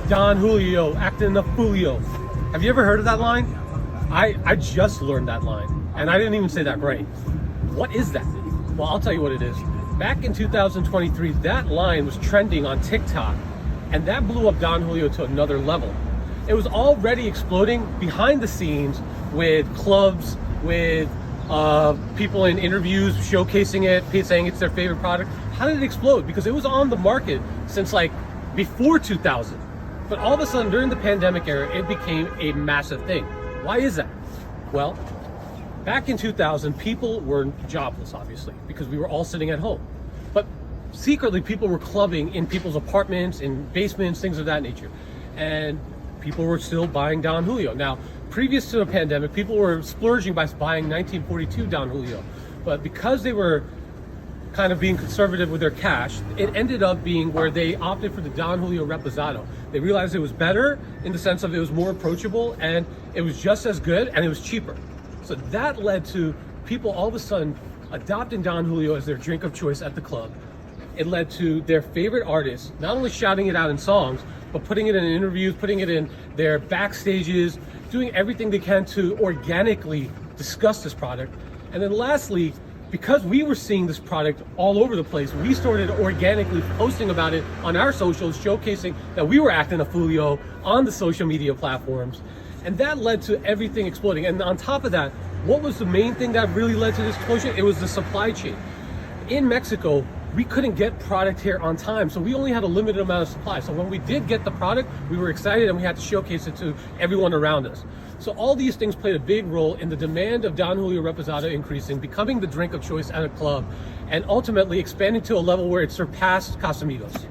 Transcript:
Don Julio acting a foolio. Have you ever heard of that line? I just learned that line, and I didn't even say that right. What is that? Well, I'll tell you what it is. Back in 2023, that line was trending on TikTok, and that blew up Don Julio to another level. It was already exploding behind the scenes with clubs, with people in interviews showcasing it, saying it's their favorite product. How did it explode? Because it was on the market since like before 2000. But all of a sudden during the pandemic era, it became a massive thing. Why is that? Well, back in 2000, people were jobless, obviously, because we were all sitting at home. But secretly, people were clubbing in people's apartments, in basements, things of that nature. And people were still buying Don Julio. Now, previous to the pandemic, people were splurging by buying 1942 Don Julio. But because they were kind of being conservative with their cash, it ended up being where they opted for the Don Julio reposado. They realized it was better in the sense of it was more approachable, and it was just as good, and it was cheaper. So that led to people all of a sudden adopting Don Julio as their drink of choice at the club. It led to their favorite artists not only shouting it out in songs, but putting it in interviews, putting it in their backstages, doing everything they can to organically discuss this product. And then lastly, because we were seeing this product all over the place, we started organically posting about it on our socials, showcasing that we were acting a foolio on the social media platforms. And that led to everything exploding. And on top of that, what was the main thing that really led to this explosion? It was the supply chain. In Mexico, we couldn't get product here on time, so we only had a limited amount of supply. So when we did get the product, we were excited and we had to showcase it to everyone around us. So all these things played a big role in the demand of Don Julio Reposado increasing, becoming the drink of choice at a club, and ultimately expanding to a level where it surpassed Casamigos.